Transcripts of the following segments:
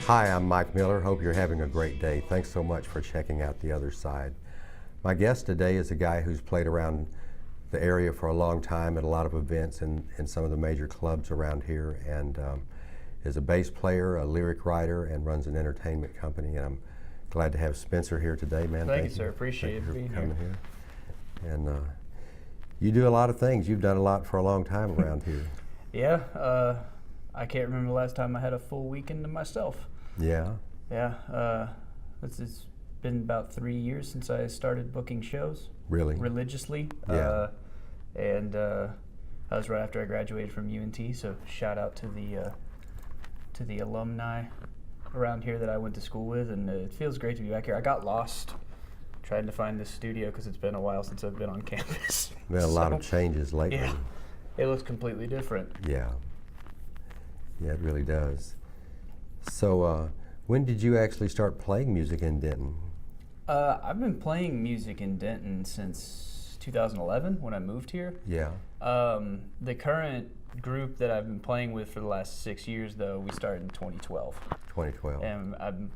Hi, I'm Mike Miller. Hope you're having a great day. Thanks so much for checking out The Other Side. My guest today is a guy who's played around the area for a long time at a lot of events in some of the major clubs around here, and is a bass player, a lyric writer, and runs an entertainment company. And I'm glad to have Spencer here today, man. Thank you, sir. Appreciate you being coming here. And you do a lot of things. You've done a lot for a long time around here. Yeah, I can't remember the last time I had a full weekend to myself. Yeah. Yeah, it's been about 3 years since I started booking shows. Really? Religiously. Yeah. And that was right after I graduated from UNT, so shout out to the alumni around here that I went to school with, and it feels great to be back here. I got lost trying to find this studio because it's been a while since I've been on campus. Been a lot of changes lately. Yeah, it looks completely different. Yeah. Yeah, it really does. So, when did you actually start playing music in Denton? I've been playing music in Denton since 2011 when I moved here. Yeah. The current group that I've been playing with for the last 6 years, though, we started in 2012. 2012. And I've been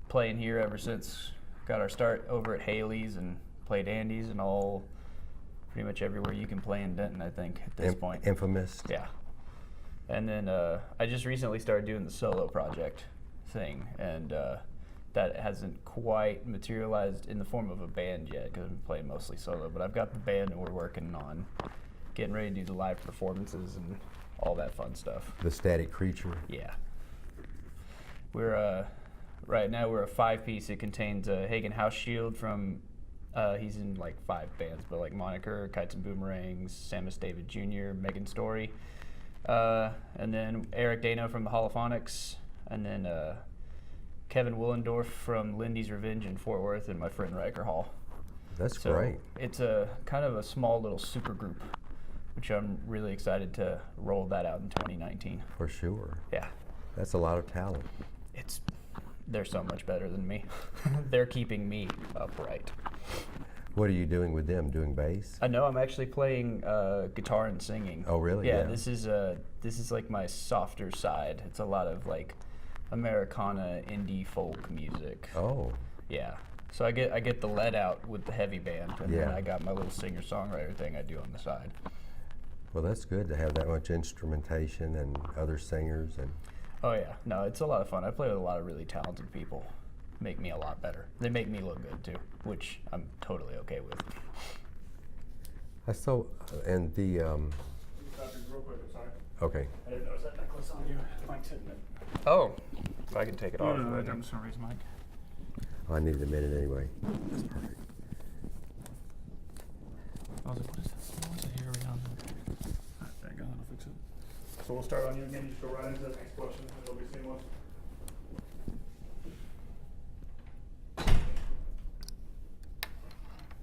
playing here ever since. Got our start over at Haley's and played Andy's and all, pretty much everywhere you can play in Denton, I think, at this point. Infamous. Yeah. And then I just recently started doing the solo project thing, and that hasn't quite materialized in the form of a band yet because I've been playing mostly solo. But I've got the band, and we're working on getting ready to do the live performances and all that fun stuff. The Static Creature. Yeah. We're right now we're a 5-piece. It contains Hagen House Shield from he's in like 5 bands, but like Moniker, Kites and Boomerangs, Samus David Jr., Megan Story. And then Eric Dano from the Holophonics, and then Kevin Willendorf from Lindy's Revenge in Fort Worth, and my friend Riker Hall. That's So great. it's a kind of a small little super group, which I'm really excited to roll that out in 2019. For sure. Yeah, That's a lot of talent. they're so much better than me. They're keeping me upright. What are you doing with them? Doing bass? I know I'm actually playing guitar and singing. Oh, really? Yeah, this is like my softer side. It's a lot of like Americana indie folk music. Oh. Yeah. So I get the let out with the heavy band, and then Yeah. I got my little singer-songwriter thing I do on the side. Well, that's good to have that much instrumentation and other singers. And Oh yeah, no, it's a lot of fun. I play with a lot of really talented people. Make me a lot better. They make me look good too, which I'm totally okay with. I saw, and the Real quick, I'm sorry. okay. I didn't notice that necklace on you. Mike's hitting it. Oh, if I can take it off. I'm just gonna raise Mike. Oh, I needed a minute anyway. That's perfect. I was like, what is this? What is it here around? Alright, there you go. I'll fix it. So we'll start on you again. You just go right into the next question. It'll be seamless.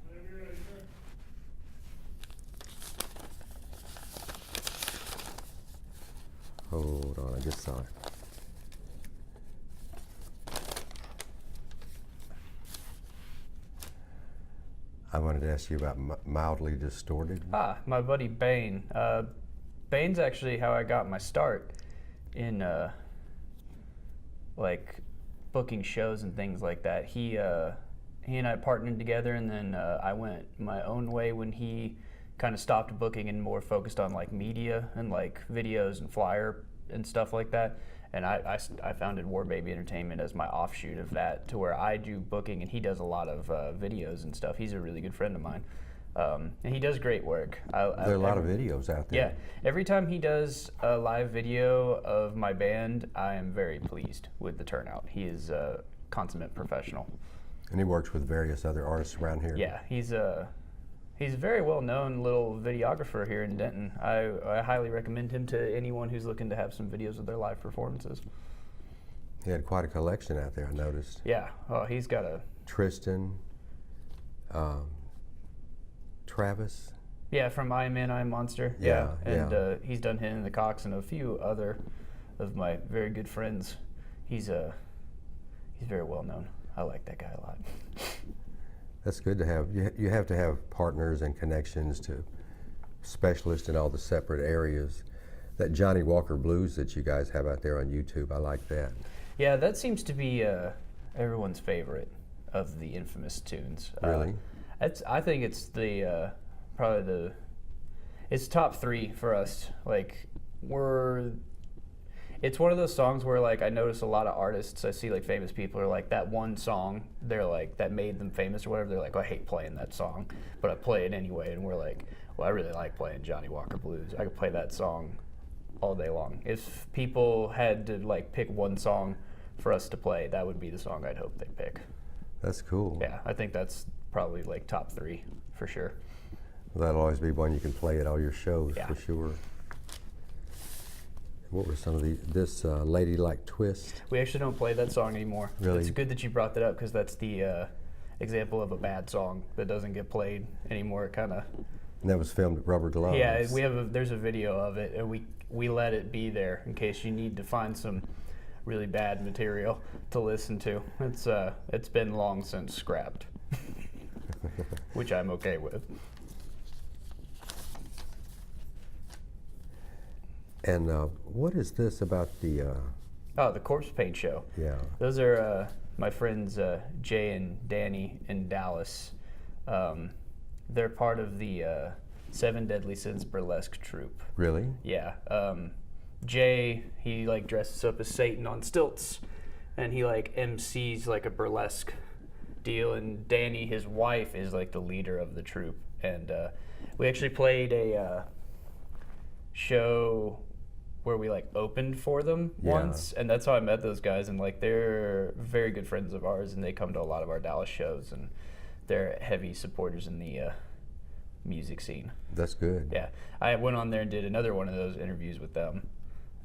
Whenever you're ready, sir. Hold on, I just saw it. I wanted to ask you about mildly distorted. My buddy Bane. Bane's actually how I got my start in like booking shows and things like that. He and I partnered together, and then I went my own way when he kind of stopped booking and more focused on like media and like videos and flyer and stuff like that. And I founded War Baby Entertainment as my offshoot of that, to where I do booking and he does a lot of videos and stuff. He's a really good friend of mine. And he does great work. There are a lot of videos out there. Yeah, every time he does a live video of my band, I am very pleased with the turnout. He is a consummate professional. And he works with various other artists around here. Yeah, he's a very well-known little videographer here in Denton. I highly recommend him to anyone who's looking to have some videos of their live performances. He had quite a collection out there, I noticed. Yeah, oh, he's got a... Tristan, Travis. Yeah, from I Am Man, I Am Monster. Yeah, and he's done Hen and the Cox and a few other of my very good friends. He's very well-known. I like that guy a lot. That's good to have. You have to have partners and connections to specialists in all the separate areas. That Johnny Walker Blues that you guys have out there on YouTube, I like that. Yeah, that seems to be everyone's favorite of the infamous tunes. Really? I think it's the probably it's top 3 for us. Like it's one of those songs where like I notice a lot of artists I see like famous people are like that one song they're like that made them famous or whatever. They're like, oh, I hate playing that song, but I play it anyway. And we're like, well, I really like playing Johnny Walker Blues. I could play that song all day long. If people had to like pick one song for us to play, that would be the song I'd hope they pick. That's cool. Yeah, I think that's probably like top 3 for sure. That'll always be one you can play at all your shows, Yeah. for sure. What were some of this Ladylike Twist? We actually don't play that song anymore. Really? It's good that you brought that up because that's the example of a bad song that doesn't get played anymore. Kind of. And that was filmed at Rubber Gloves. Yeah, there's a video of it, and we let it be there in case you need to find some really bad material to listen to. It's been long since scrapped, which I'm okay with. And what is this about the? The Corpse Paint Show. Yeah. Those are my friends Jay and Danny in Dallas. They're part of the 7 Deadly Sins burlesque troupe. Really? Yeah. Jay, he like dresses up as Satan on stilts, and he like MCs like a burlesque deal. And Danny, his wife, is like the leader of the troupe. And we actually played a show where we like opened for them once, and that's how I met those guys. And like they're very good friends of ours, and they come to a lot of our Dallas shows, and they're heavy supporters in the music scene. That's good. Yeah, I went on there and did another one of those interviews with them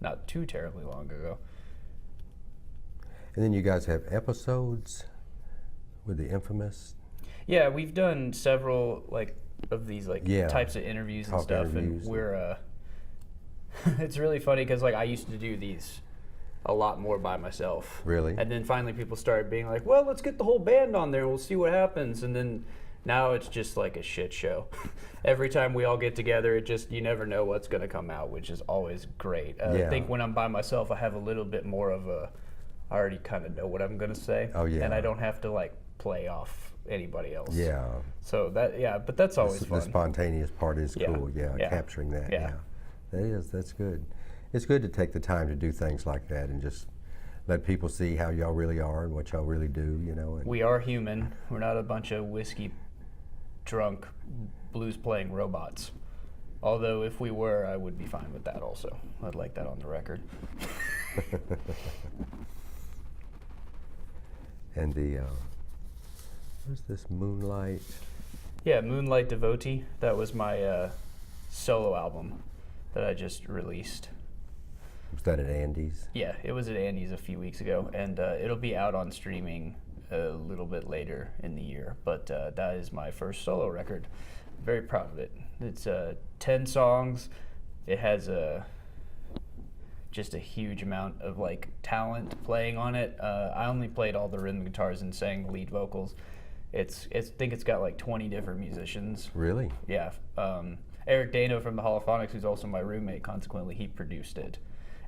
not too terribly long ago. And then you guys have episodes with the infamous. Yeah, we've done several like of these like types of interviews and Talk stuff, interviews. and we're it's really funny because like I used to do these a lot more by myself. Really? And then finally people started being like, well, let's get the whole band on there, we'll see what happens. And then now it's just like a shit show. Every time we all get together, it just, you never know what's going to come out, which is always great. I think when I'm by myself, I have a little bit more of I already kind of know what I'm going to say. Oh, yeah. And I don't have to like play off anybody else. Yeah. So but that's always fun. The spontaneous part is cool. Yeah, capturing that. Yeah. That's good. It's good to take the time to do things like that and just let people see how y'all really are and what y'all really do, you know. We are human. We're not a bunch of whiskey drunk blues playing robots. Although if we were, I would be fine with that also. I'd like that on the record. And what's this, Moonlight? Yeah, Moonlight Devotee. That was my solo album that I just released. Was that at Andy's? Yeah, it was at Andy's a few weeks ago, and it'll be out on streaming a little bit later in the year. But that is my first solo record. Very proud of it. It's 10 songs. It has just a huge amount of like talent playing on it. I only played all the rhythm guitars and sang the lead vocals. I think it's got like 20 different musicians. Really? Yeah. Eric Dano from the Holophonics, who's also my roommate, consequently, he produced it.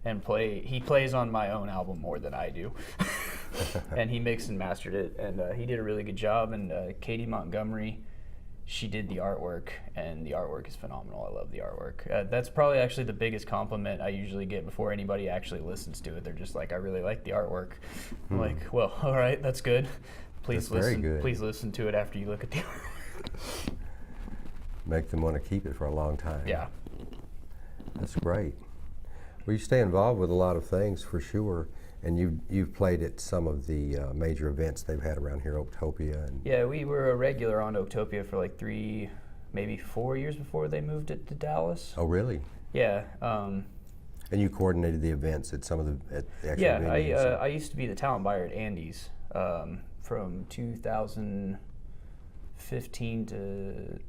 And he plays on my own album more than I do. And he mixed and mastered it, and he did a really good job. And Katie Montgomery, she did the artwork, and the artwork is phenomenal. I love the artwork. That's probably actually the biggest compliment I usually get before anybody actually listens to it. They're just like, I really like the artwork. I'm like, well, all right, that's good. Please listen. Very good. Please listen to it after you look at the artwork. Make them want to keep it for a long time. Yeah. That's great. Well, you stay involved with a lot of things for sure, and you've played at some of the major events they've had around here, Oaktopia. And yeah, we were a regular on Oaktopia for like 3, maybe 4 years before they moved it to Dallas. Oh, really? Yeah. And you coordinated the events at some of the actual venues? Yeah, I used to be the talent buyer at Andy's from 2015 to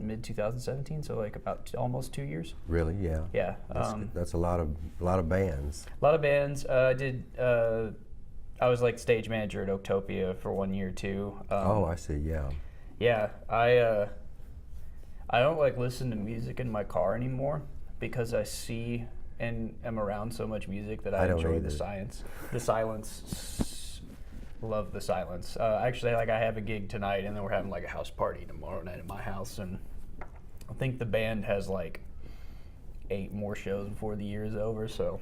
mid 2017, so like about almost 2 years. Really? Yeah. Yeah. That's a lot of bands. A lot of bands. I was like stage manager at Oaktopia for 1 year too. I see. Yeah. Yeah. I don't like listen to music in my car anymore because I see and am around so much music that I I don't enjoy either. the silence. Love the silence. Actually, like I have a gig tonight, and then we're having like a house party tomorrow night at my house, and I think the band has like 8 more shows before the year is over, so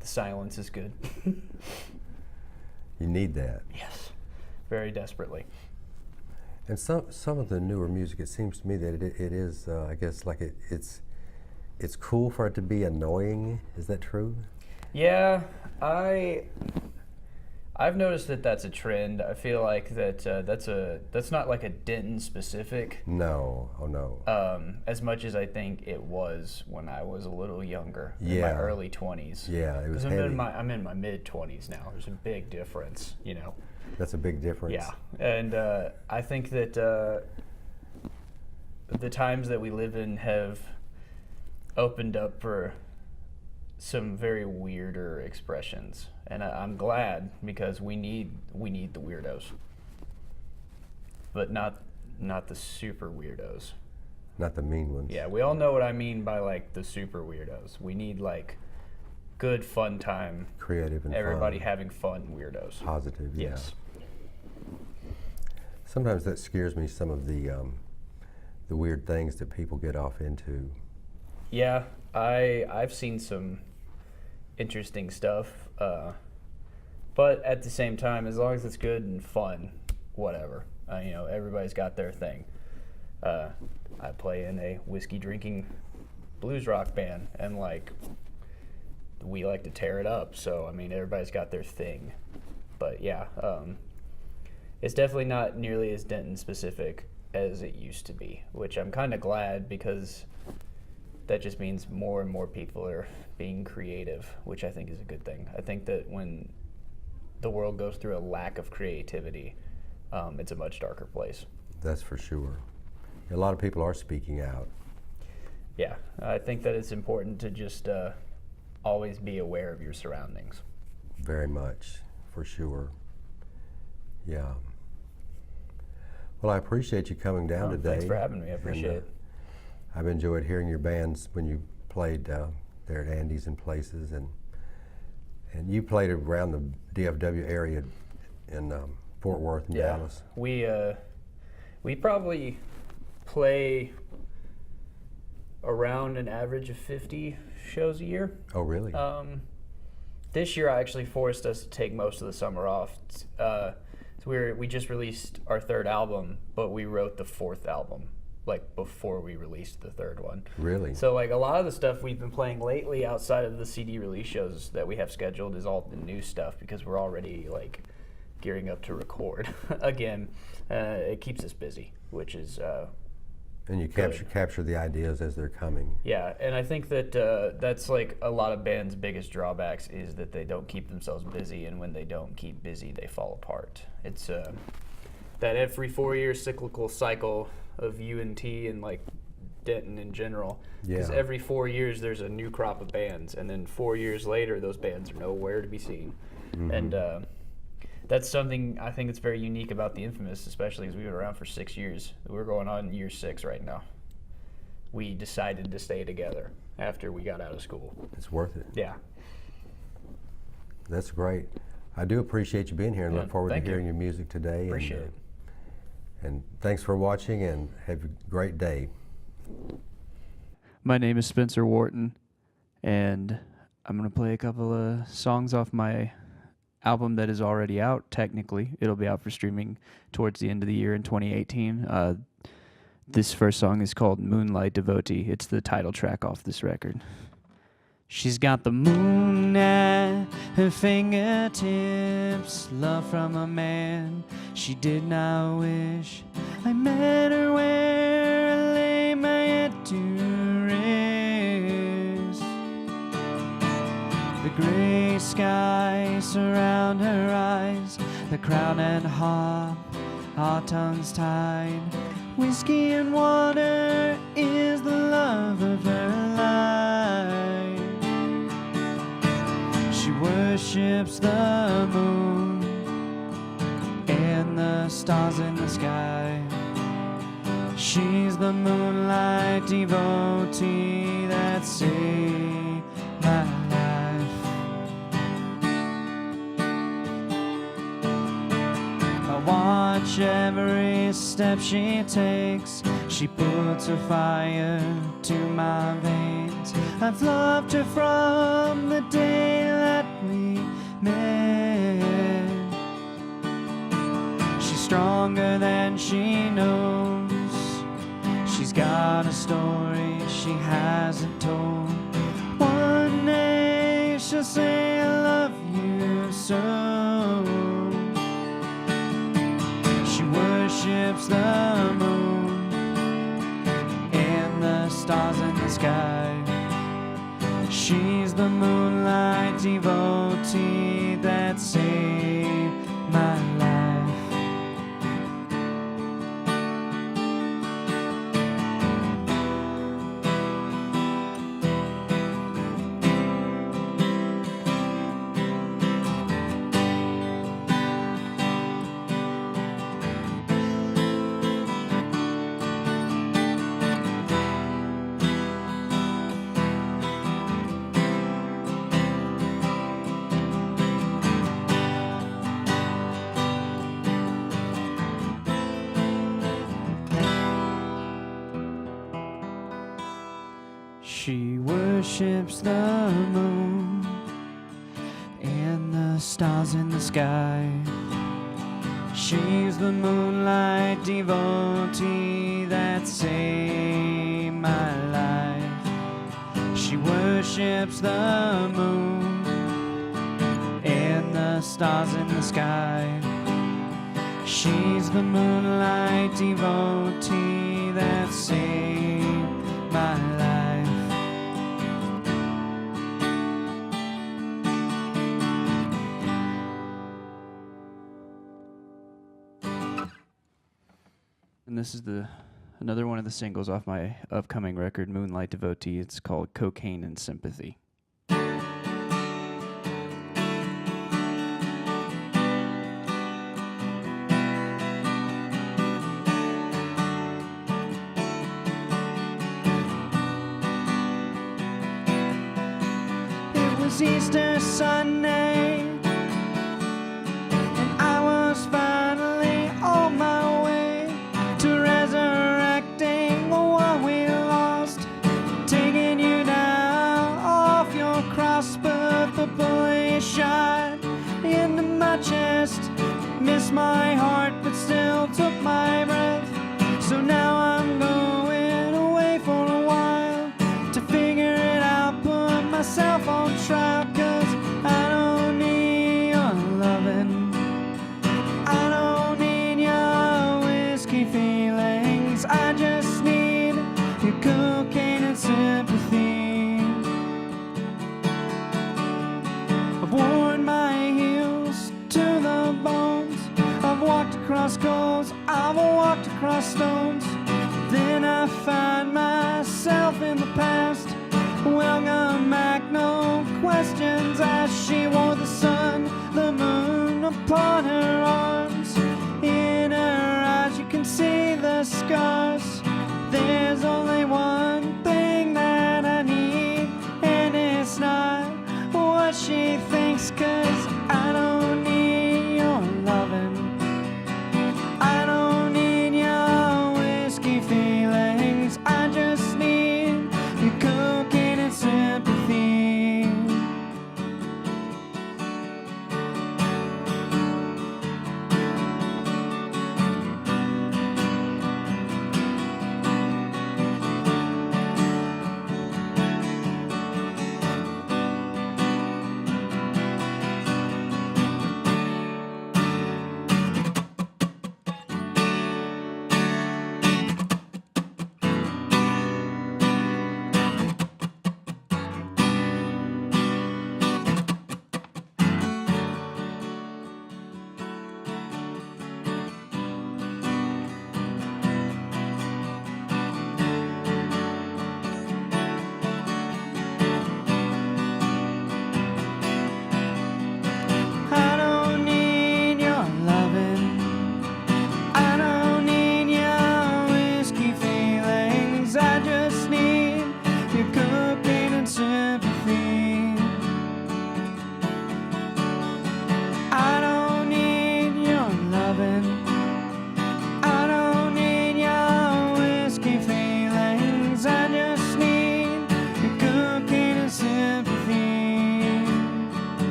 the silence is good. You need that. Yes, very desperately. And some of the newer music, it seems to me that it is, I guess, like it's cool for it to be annoying. Is that true? Yeah, I've noticed that that's a trend. I feel like that that's not like a Denton specific. No. Oh no. As much as I think it was when I was a little younger, in my Yeah. early 20s. Yeah, it was Because heavy. I'm in my mid 20s now. There's a big difference, you know. That's a big difference. Yeah, and I think that the times that we live in have opened up for some very weirder expressions, and I'm glad, because we need the weirdos, but not the super weirdos. Not the mean ones. Yeah, we all know what I mean by like the super weirdos. We need like good fun time, Creative and everybody fun. having fun weirdos. Positive. Yeah. Yes. Sometimes that scares me. Some of the weird things that people get off into. Yeah, I've seen some interesting stuff, but at the same time, as long as it's good and fun, whatever. You know, everybody's got their thing. I play in a whiskey drinking blues rock band, and like we like to tear it up. So I mean, everybody's got their thing. But yeah, it's definitely not nearly as Denton specific as it used to be, which I'm kind of glad, because that just means more and more people are being creative, which I think is a good thing. I think that when the world goes through a lack of creativity, it's a much darker place. That's for sure. A lot of people are speaking out. Yeah, I think that it's important to just always be aware of your surroundings. Very much, for sure. Yeah. Well, I appreciate you coming down today. Thanks for having me. I appreciate And, it. I've enjoyed hearing your bands when you played there at Andy's and places, and you played around the DFW area in Fort Worth and Yeah, Dallas. we probably play around an average of 50 shows a year. Oh, really? This year I actually forced us to take most of the summer off. So we just released our 3rd album, but we wrote the 4th album like before we released the 3rd one. Really? So like a lot of the stuff we've been playing lately outside of the CD release shows that we have scheduled is all the new stuff, because we're already like gearing up to record again. It keeps us busy, which is and you capture the ideas as they're coming. yeah, and I think that that's like a lot of bands' biggest drawbacks, is that they don't keep themselves busy, and when they don't keep busy, they fall apart. It's that every 4-year cyclical cycle of UNT and like Denton in general. Because Yeah. every 4 years there's a new crop of bands, and then 4 years later those bands are nowhere to be seen. Mm-hmm. And that's something I think it's very unique about the Infamous, especially because we've been around for 6 years. We're going on year 6 right now. We decided to stay together after we got out of school. It's worth it. Yeah. That's great. I do appreciate you being here, and Yeah, look forward to thank you. hearing your music today. Appreciate and, it. And thanks for watching, and have a great day. My name is Spencer Wharton, and I'm going to play a couple of songs off my album that is already out, technically. It'll be out for streaming towards the end of the year in 2018. This first song is called Moonlight Devotee. It's the title track off this record. She's got the moon at her fingertips, love from a man she did not wish. I met her where I lay my head to rest. The gray skies surround her eyes, the crown and harp, our tongues tied. Whiskey and water is the love of her life. She worships the moon and the stars in the sky. She's the moonlight devotee that that saved my life. I watch every step she takes. She puts her fire to my veins. I've loved her from the day that we met. She's stronger than she knows. She's got a story she hasn't told. One day she'll say I love you so. She worships the moon and the stars in the sky. She's the moonlight devotee that saved my life. She worships the moon and the stars in the sky. She's the moonlight devotee that saved my life. She worships the moon and the stars in the sky. She's the moonlight devotee that saved my life. And this is another one of the singles off my upcoming record, Moonlight Devotee. It's called Cocaine and Sympathy. It was Easter Sunday, and I was finally on my way to resurrecting what we lost, taking you down off your cross, but the bullet shot into my chest, missed my heart, but still took my breath. So now I'm going away for a while to figure it out, put myself on trial, 'cause I don't need your loving, I don't need your whiskey feelings, I just need your cocaine and sympathy. I've worn my heels to the bones, I've walked across coals, I've walked across stones. Then I find myself in the past. Welcome back, no questions asked. She wore the sun, the moon upon her arms. In her eyes you can see the scars. There's only one thing that I need, and it's not what she thinks, 'cause I don't need your loving, I don't need your whiskey feelings, I just need your cocaine and sympathy.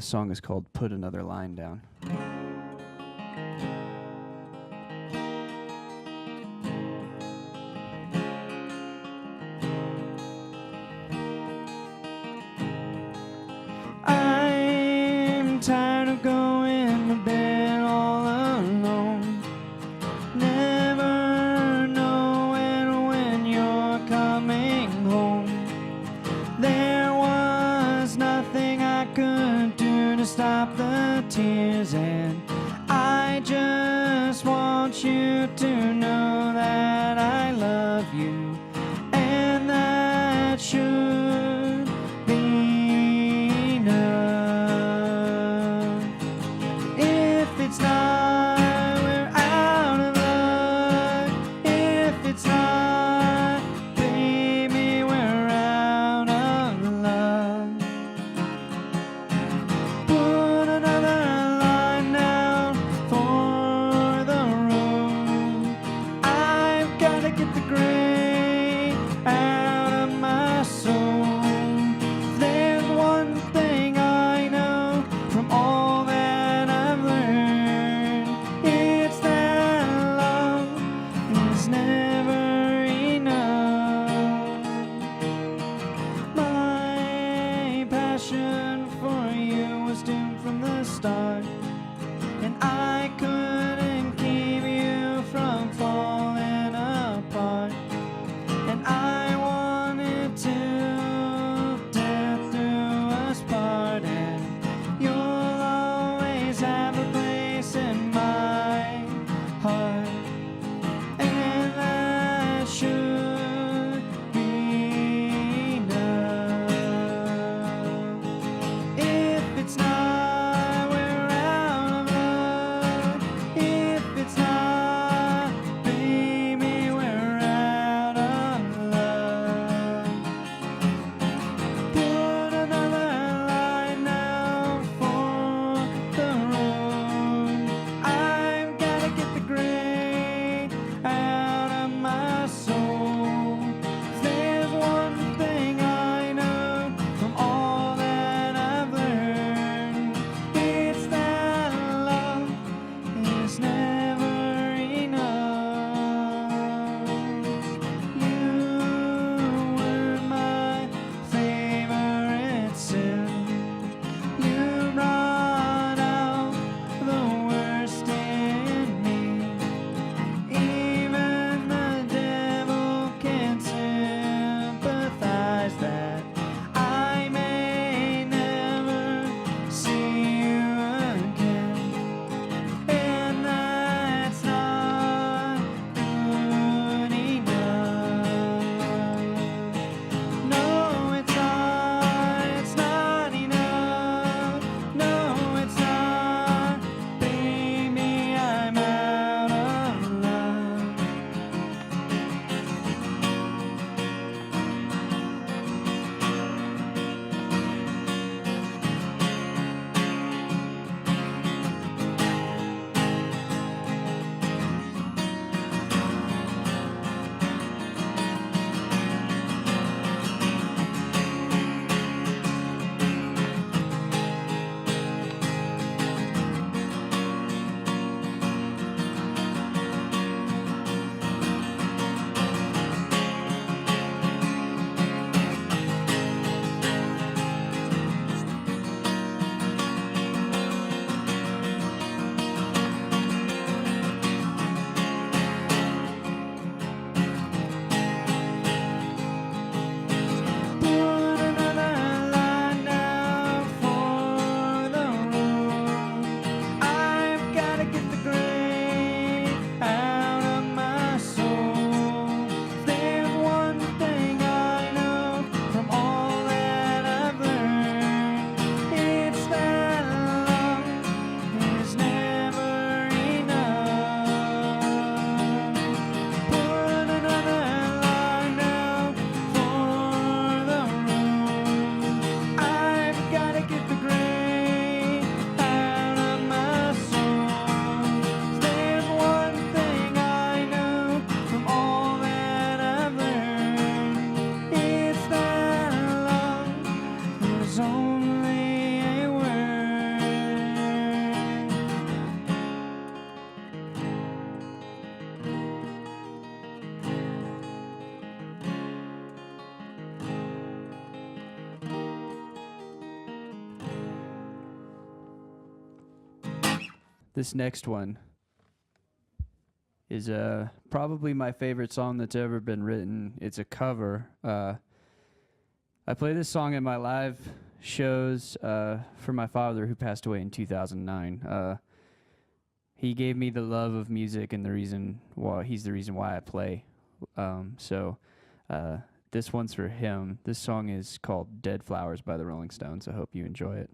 This song is called Put Another Line Down. I'm tired of going to bed all alone, never knowing when you're coming home. There was nothing I could do to stop the tears, and I just want you to know that I love you, and that should be enough. If it's not, we're out of luck. If it's not, baby, we're out of luck. Put another line down for the road. I've this next one is probably my favorite song that's ever been written. It's a cover. I play this song in my live shows for my father, who passed away in 2009. He gave me the love of music, and he's the reason why I play. So this one's for him. This song is called Dead Flowers by the Rolling Stones. I hope you enjoy it.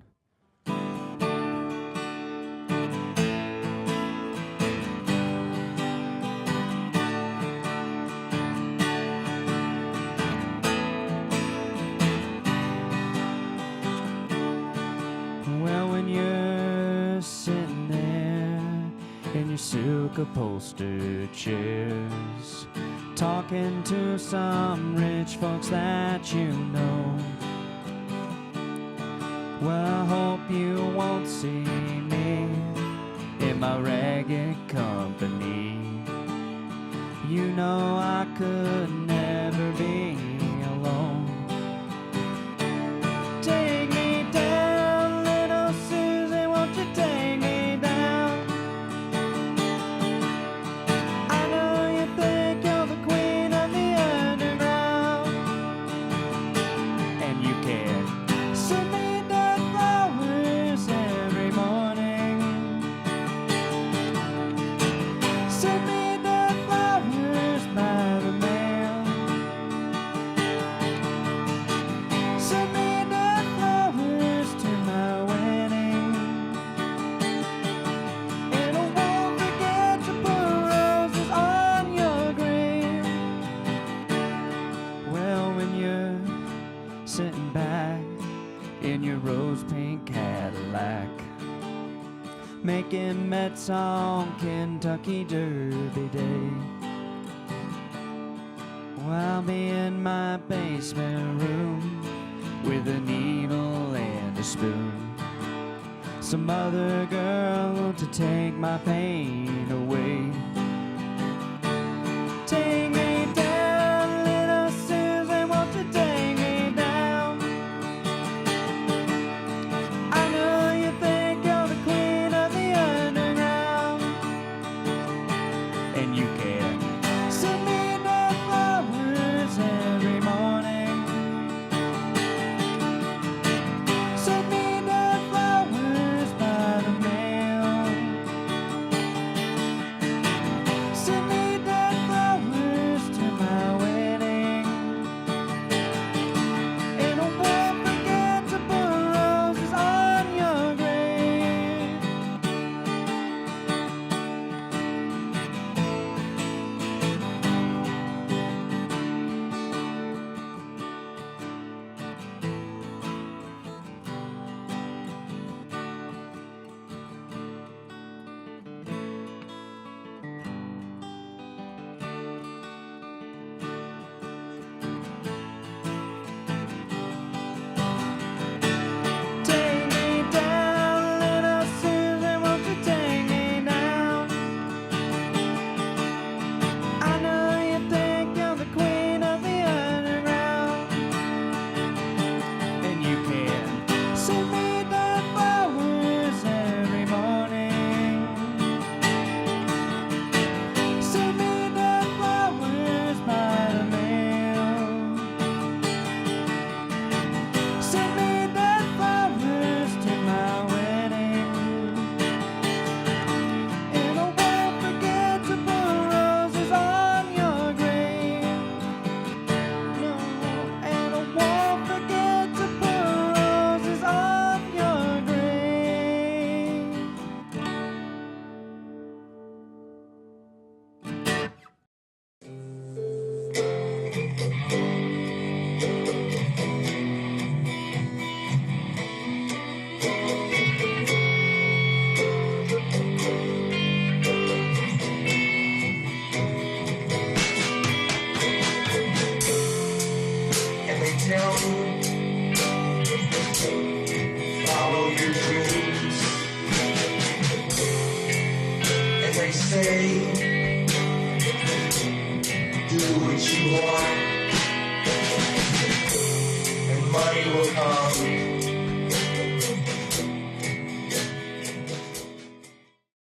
Well, when you're sitting there in your silk upholstered chairs, talking to some rich folks that you know, well, I hope you won't see me in my ragged company. You know I could never be alone. Take me down, little Susie, won't you take me down? I know you think you're the queen of the underground, and you can send me dead flowers every morning. Send me dead flowers by the mail. Send me dead flowers to my wedding, and I won't forget to put roses on your grave. Well, when you're sitting back in your rose pink Cadillac, making Mets on Kentucky Derby Day, well, I'll be in my basement room with a needle and a spoon, some other girl to take my pain away. Take me down, little Susan, won't you take me down? I know you think you're the queen of the underground, and you can send me dead flowers every morning. Send me dead flowers by the mail. Send me dead flowers to my wedding, and I won't forget to put roses on your grave. Take me down, little Susan, won't you take me down? I know you think you're the queen of the underground, and you can send me dead flowers every morning. Send me dead flowers by the mail. Send me dead flowers to my wedding, and I won't forget to put roses on your grave. No, and I won't forget to put roses on your grave. And they tell me, follow your dreams. And they say, do what you want, and money will come